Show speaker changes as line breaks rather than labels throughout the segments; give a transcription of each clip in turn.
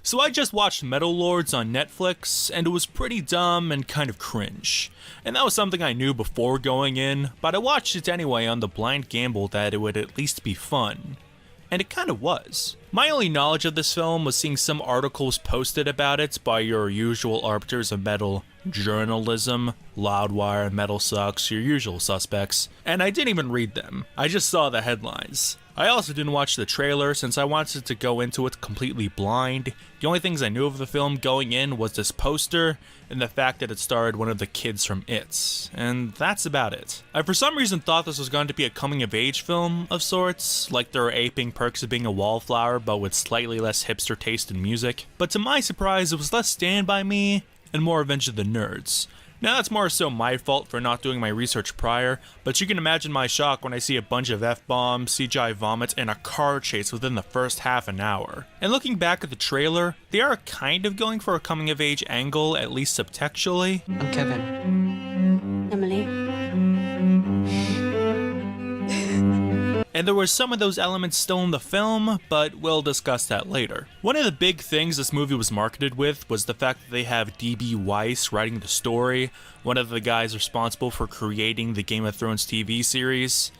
So I just watched Metal Lords on Netflix, and it was pretty dumb and kind of cringe. And that was something I knew before going in, but I watched it anyway on the blind gamble that it would at least be fun. And it kind of was. My only knowledge of this film was seeing some articles posted about it by your usual arbiters of metal journalism, Loudwire, Metal Sucks, your usual suspects, and I didn't even read them. I just saw the headlines. I also didn't watch the trailer since I wanted to go into it completely blind. The only things I knew of the film going in was this poster and the fact that it starred one of the kids from It, and that's about it. I for some reason thought this was going to be a coming-of-age film of sorts, like they're aping Perks of Being a Wallflower but with slightly less hipster taste in music, but to my surprise it was less Stand By Me and more Revenge of the Nerds. Now that's more so my fault for not doing my research prior, but you can imagine my shock when I see a bunch of F-bombs, CGI vomit, and a car chase within the first half an hour. And looking back at the trailer, they are kind of going for a coming-of-age angle, at least subtextually.
I'm Kevin.
Emily.
And there were some of those elements still in the film, but we'll discuss that later. One of the big things this movie was marketed with was the fact that they have D.B. Weiss writing the story, one of the guys responsible for creating the Game of Thrones TV series.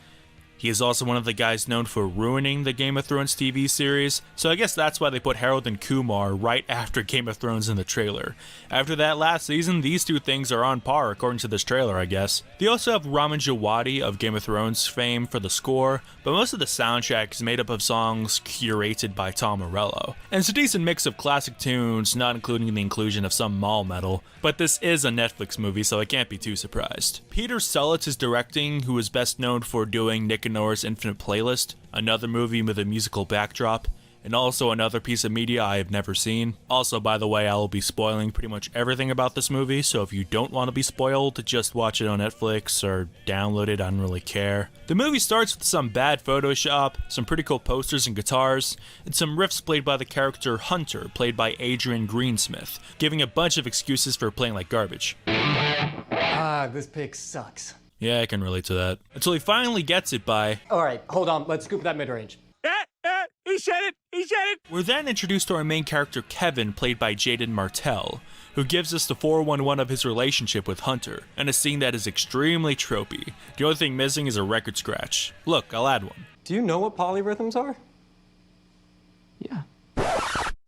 He is also one of the guys known for ruining the Game of Thrones TV series, so I guess that's why they put Harold and Kumar right after Game of Thrones in the trailer. After that last season, these two things are on par according to this trailer, I guess. They also have Ramin Djawadi of Game of Thrones fame for the score, but most of the soundtrack is made up of songs curated by Tom Morello. And it's a decent mix of classic tunes, not including the inclusion of some mall metal, but this is a Netflix movie, so I can't be too surprised. Peter Sellers is directing, who is best known for doing Nick and Nora's Infinite Playlist, another movie with a musical backdrop, and also another piece of media I have never seen. Also, by the way, I will be spoiling pretty much everything about this movie, so if you don't want to be spoiled, just watch it on Netflix or download it, I don't really care. The movie starts with some bad Photoshop, some pretty cool posters and guitars, and some riffs played by the character Hunter, played by Adrian Greensmith, giving a bunch of excuses for playing like garbage.
This pick sucks.
Yeah, I can relate to that. Until he finally gets it by...
Alright, hold on, let's scoop that mid-range.
He said it! He said it!
We're then introduced to our main character Kevin, played by Jaden Martell, who gives us the 411 of his relationship with Hunter, and a scene that is extremely tropey. The only thing missing is a record scratch. Look, I'll add one.
Do you know what polyrhythms are?
Yeah.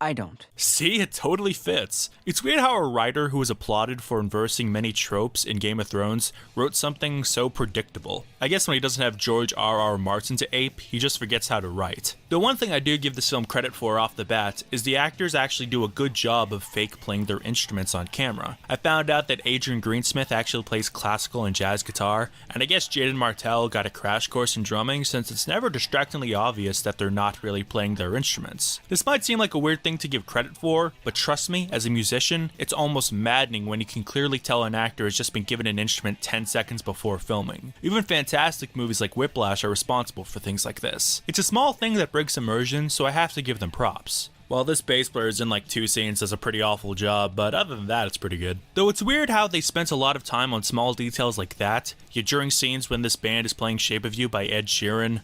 I don't.
See, it totally fits. It's weird how a writer who was applauded for inversing many tropes in Game of Thrones wrote something so predictable. I guess when he doesn't have George R.R. Martin to ape, he just forgets how to write. The one thing I do give this film credit for off the bat is the actors actually do a good job of fake playing their instruments on camera. I found out that Adrian Greensmith actually plays classical and jazz guitar, and I guess Jaden Martell got a crash course in drumming since it's never distractingly obvious that they're not really playing their instruments. This might seem like a weird thing to give credit for, but trust me, as a musician, it's almost maddening when you can clearly tell an actor has just been given an instrument 10 seconds before filming. Even fantastic movies like Whiplash are responsible for things like this. It's a small thing that breaks immersion, so I have to give them props. While this bass player is in like 2 scenes does a pretty awful job, but other than that, it's pretty good. Though it's weird how they spent a lot of time on small details like that, yet during scenes when this band is playing Shape of You by Ed Sheeran,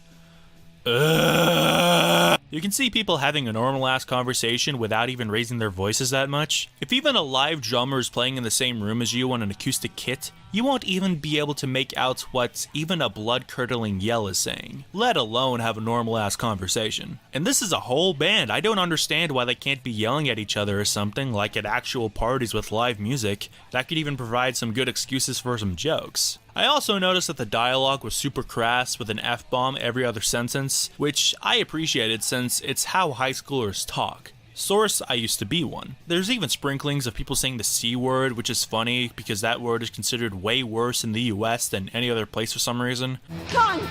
you can see people having a normal-ass conversation without even raising their voices that much. If even a live drummer is playing in the same room as you on an acoustic kit, you won't even be able to make out what even a blood-curdling yell is saying, let alone have a normal-ass conversation. And this is a whole band. I don't understand why they can't be yelling at each other or something, like at actual parties with live music. That could even provide some good excuses for some jokes. I also noticed that the dialogue was super crass with an F-bomb every other sentence, which I appreciated since it's how high schoolers talk. Source, I used to be one. There's even sprinklings of people saying the C word, which is funny because that word is considered way worse in the US than any other place for some reason.
Cunt!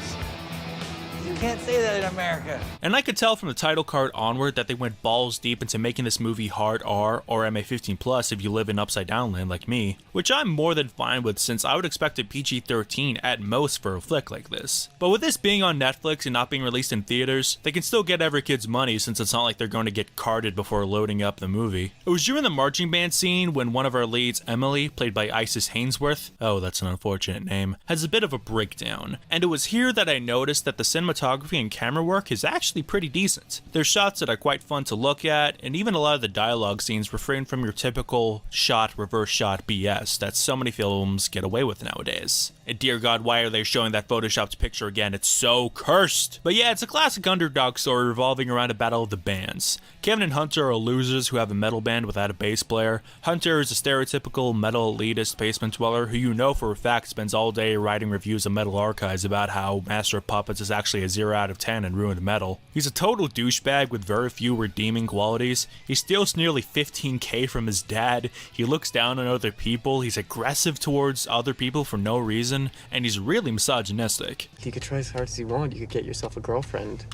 You can't say that in America.
And I could tell from the title card onward that they went balls deep into making this movie hard R or MA15+ if you live in Upside Down land like me, which I'm more than fine with since I would expect a PG-13 at most for a flick like this. But with this being on Netflix and not being released in theaters, they can still get every kid's money since it's not like they're going to get carded before loading up the movie. It was during the marching band scene when one of our leads, Emily, played by Isis Hainsworth, oh that's an unfortunate name, has a bit of a breakdown. And it was here that I noticed that the cinematography cinematography and camera work is actually pretty decent. There's shots that are quite fun to look at, and even a lot of the dialogue scenes refrain from your typical shot, reverse shot BS that so many films get away with nowadays. And dear God, why are they showing that photoshopped picture again? It's so cursed! But yeah, it's a classic underdog story revolving around a battle of the bands. Kevin and Hunter are losers who have a metal band without a bass player. Hunter is a stereotypical metal elitist basement dweller who you know for a fact spends all day writing reviews of Metal Archives about how Master of Puppets is actually a 0 out of 10 and ruined metal. He's a total douchebag with very few redeeming qualities. He steals nearly $15K from his dad. He looks down on other people. He's aggressive towards other people for no reason, and he's really misogynistic.
You could try as hard as you want. You could get yourself a girlfriend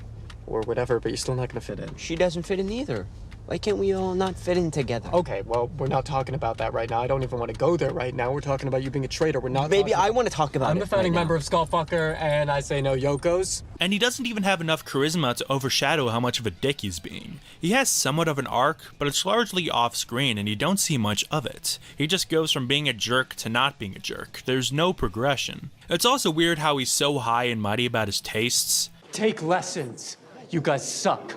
or whatever, but you're still not gonna fit in.
She doesn't fit in either. Why can't we all not fit in together?
Okay, well, we're not talking about that right now. I don't even want to go there right now. We're talking about you being a traitor. We're not.
Baby, I want to talk about it.
I'm the founding
right
member
now.
of Skullfucker, and I say no Yokos.
And he doesn't even have enough charisma to overshadow how much of a dick he's being. He has somewhat of an arc, but it's largely off-screen and you don't see much of it. He just goes from being a jerk to not being a jerk. There's no progression. It's also weird how he's so high and mighty about his tastes.
Take lessons. You guys suck.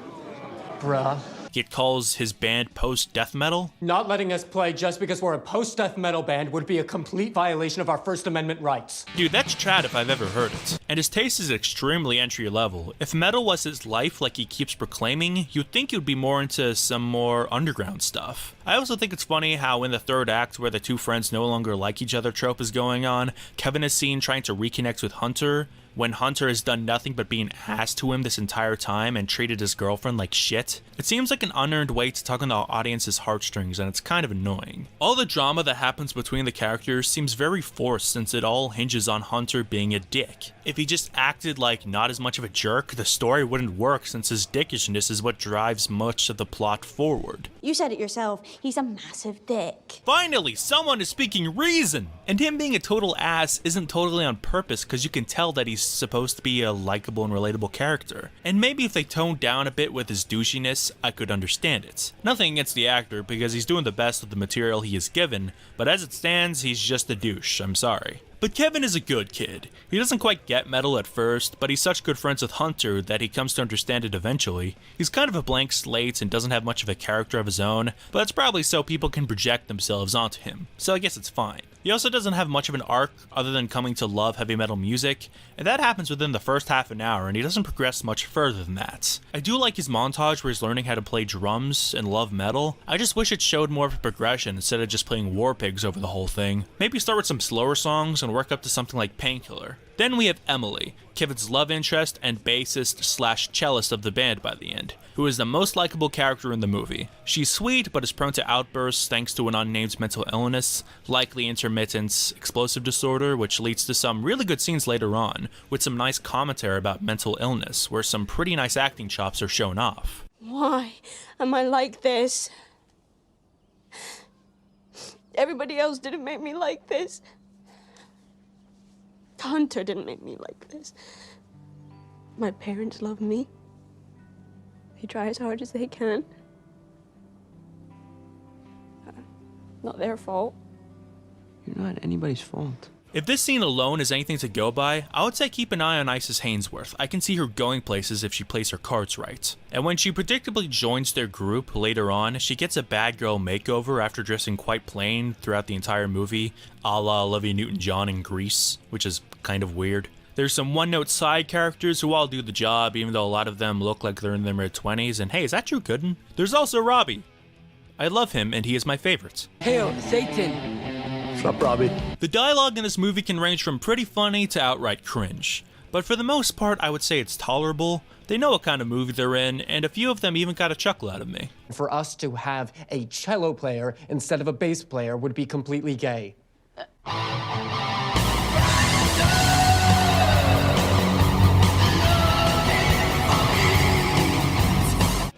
Bruh.
It calls his band post-death metal.
Not letting us play just because we're a post-death metal band would be a complete violation of our First Amendment rights.
Dude, that's trad if I've ever heard it. And his taste is extremely entry-level. If metal was his life like he keeps proclaiming, you'd think he'd be more into some more underground stuff. I also think it's funny how in the third act where the two friends no longer like each other trope is going on, Kevin is seen trying to reconnect with Hunter, when Hunter has done nothing but be an ass to him this entire time and treated his girlfriend like shit. It seems like an unearned way to tug on the audience's heartstrings, and it's kind of annoying. All the drama that happens between the characters seems very forced since it all hinges on Hunter being a dick. If he just acted like not as much of a jerk, the story wouldn't work since his dickishness is what drives much of the plot forward.
You said it yourself. He's a massive dick.
Finally, someone is speaking reason! And him being a total ass isn't totally on purpose because you can tell that he's supposed to be a likable and relatable character. And maybe if they toned down a bit with his douchiness, I could understand it. Nothing against the actor because he's doing the best with the material he is given, but as it stands, he's just a douche, I'm sorry. But Kevin is a good kid. He doesn't quite get metal at first, but he's such good friends with Hunter that he comes to understand it eventually. He's kind of a blank slate and doesn't have much of a character of his own, but that's probably so people can project themselves onto him, so I guess it's fine. He also doesn't have much of an arc other than coming to love heavy metal music, and that happens within the first half an hour and he doesn't progress much further than that. I do like his montage where he's learning how to play drums and love metal. I just wish it showed more of a progression instead of just playing War Pigs over the whole thing. Maybe start with some slower songs and work up to something like Painkiller. Then we have Emily, Kevin's love interest and bassist slash cellist of the band by the end, who is the most likable character in the movie. She's sweet, but is prone to outbursts thanks to an unnamed mental illness, likely intermittent explosive disorder, which leads to some really good scenes later on, with some nice commentary about mental illness, where some pretty nice acting chops are shown off.
Why am I like this? Everybody else didn't make me like this. Hunter didn't make me like this. My parents love me. They try as hard as they can. Not their fault.
You're not anybody's fault.
If this scene alone is anything to go by, I would say keep an eye on Isis Hainsworth. I can see her going places if she plays her cards right. And when she predictably joins their group later on, she gets a bad girl makeover after dressing quite plain throughout the entire movie, a la Olivia Newton-John in Grease, which is kind of weird. There's some one-note side characters who all do the job, even though a lot of them look like they're in their mid-20s, and hey, is that Drew Gooden? There's also Robbie. I love him, and he is my favorite.
Hail Satan!
What's up, Robbie?
The dialogue in this movie can range from pretty funny to outright cringe, but for the most part I would say it's tolerable. They know what kind of movie they're in, and a few of them even got a chuckle out of me.
For us to have a cello player instead of a bass player would be completely gay.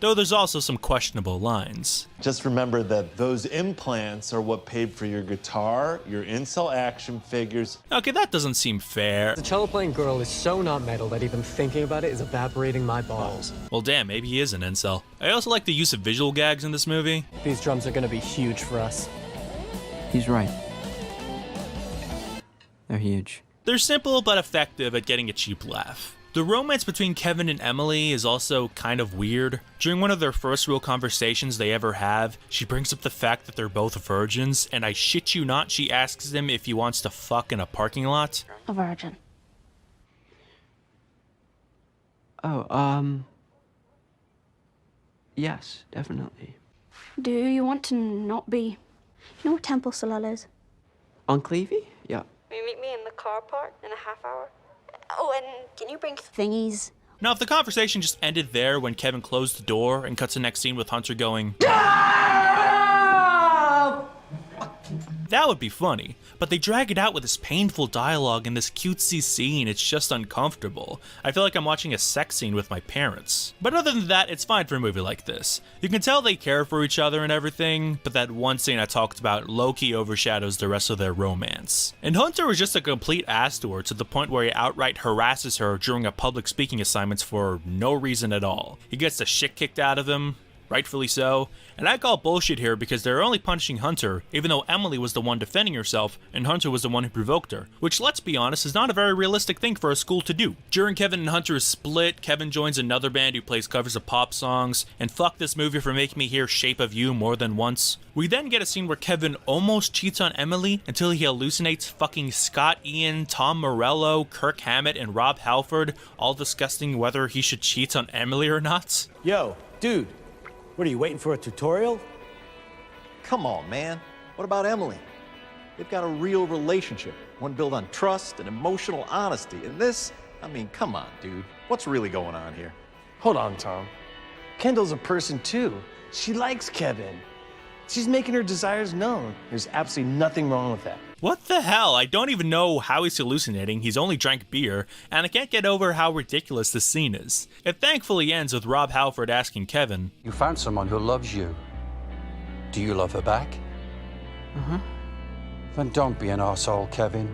Though there's also some questionable lines.
Just remember that those implants are what paid for your guitar, your incel action figures.
Okay, that doesn't seem fair.
The cello-playing girl is so not metal that even thinking about it is evaporating my balls.
Well damn, maybe he is an incel. I also like the use of visual gags in this movie.
These drums are gonna be huge for us.
He's right. They're huge.
They're simple but effective at getting a cheap laugh. The romance between Kevin and Emily is also kind of weird. During one of their first real conversations they ever have, she brings up the fact that they're both virgins, and I shit you not, she asks him if he wants to fuck in a parking lot.
A virgin.
Oh, yes, definitely.
Do you want to not be? You know where Temple Solel is?
On Clevey? Yeah.
Will you meet me in the car park in a half hour? Oh, and can you bring thingies?
Now, if the conversation just ended there when Kevin closed the door and cuts the next scene with Hunter going, that would be funny, but they drag it out with this painful dialogue and this cutesy scene. It's just uncomfortable. I feel like I'm watching a sex scene with my parents. But other than that, it's fine for a movie like this. You can tell they care for each other and everything, but that one scene I talked about low-key overshadows the rest of their romance. And Hunter is just a complete ass to her, to the point where he outright harasses her during a public speaking assignments for no reason at all. He gets the shit kicked out of him, rightfully so, and I call bullshit here because they're only punishing Hunter, even though Emily was the one defending herself and Hunter was the one who provoked her, which, let's be honest, is not a very realistic thing for a school to do. During Kevin and Hunter's split, Kevin joins another band who plays covers of pop songs, and fuck this movie for making me hear Shape of You more than once. We then get a scene where Kevin almost cheats on Emily until he hallucinates fucking Scott Ian, Tom Morello, Kirk Hammett, and Rob Halford, all discussing whether he should cheat on Emily or not.
Yo, dude. What are you, waiting for a tutorial? Come on, man. What about Emily? They've got a real relationship, one built on trust and emotional honesty. And this, I mean, come on, dude. What's really going on here?
Hold on, Tom. Kendall's a person too. She likes Kevin. She's making her desires known. There's absolutely nothing wrong with that.
What the hell? I don't even know how he's hallucinating. He's only drank beer, and I can't get over how ridiculous this scene is. It thankfully ends with Rob Halford asking Kevin,
"You found someone who loves you. Do you love her back?"
Uh-huh.
Then don't be an arsehole, Kevin.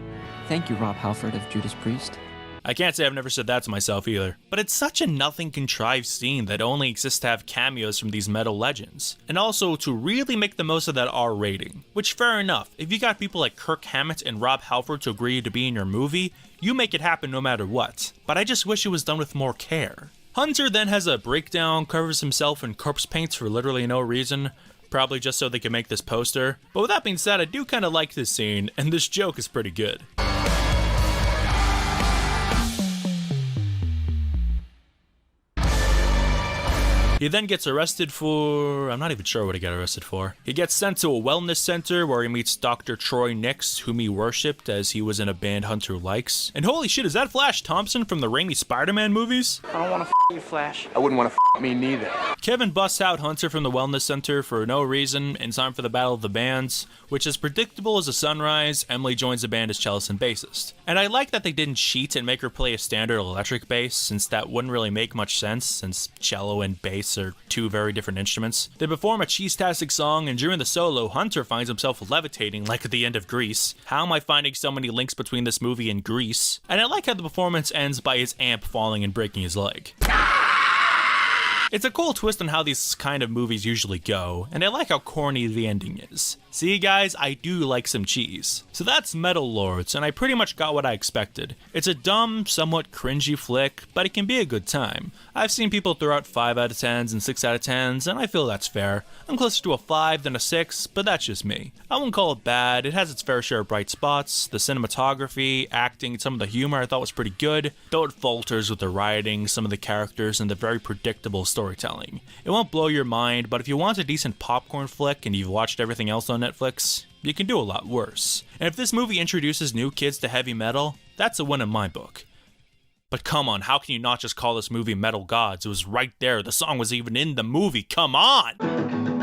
Thank you, Rob Halford of Judas Priest.
I can't say I've never said that to myself either. But it's such a nothing contrived scene that only exists to have cameos from these metal legends. And also to really make the most of that R rating. Which, fair enough, if you got people like Kirk Hammett and Rob Halford to agree to be in your movie, you make it happen no matter what. But I just wish it was done with more care. Hunter then has a breakdown, covers himself in corpse paints for literally no reason. Probably just so they can make this poster. But with that being said, I do kind of like this scene, and this joke is pretty good. He then gets arrested for... I'm not even sure what he got arrested for. He gets sent to a wellness center where he meets Dr. Troy Nix, whom he worshipped as he was in a band Hunter likes. And holy shit, is that Flash Thompson from the Raimi Spider-Man movies?
I don't want to you, Flash. I wouldn't want to me neither.
Kevin busts out Hunter from the wellness center for no reason in time for the Battle of the Bands, which is predictable as a sunrise. Emily joins the band as cellist and bassist. And I like that they didn't cheat and make her play a standard electric bass, since that wouldn't really make much sense, since cello and bass are two very different instruments. They perform a cheese-tastic song, and during the solo, Hunter finds himself levitating like at the end of Grease. How am I finding so many links between this movie and Grease? And I like how the performance ends by his amp falling and breaking his leg. It's a cool twist on how these kind of movies usually go, and I like how corny the ending is. See guys, I do like some cheese. So that's Metal Lords, and I pretty much got what I expected. It's a dumb, somewhat cringy flick, but it can be a good time. I've seen people throw out 5 out of 10s and 6 out of 10s, and I feel that's fair. I'm closer to a 5 than a 6, but that's just me. I wouldn't call it bad. It has its fair share of bright spots. The cinematography, acting, some of the humor I thought was pretty good, though it falters with the writing, some of the characters, and the very predictable storytelling. It won't blow your mind, but if you want a decent popcorn flick and you've watched everything else on Netflix, you can do a lot worse. And if this movie introduces new kids to heavy metal, that's a win in my book. But come on, how can you not just call this movie Metal Gods? It was right there. The song was even in the movie. Come on!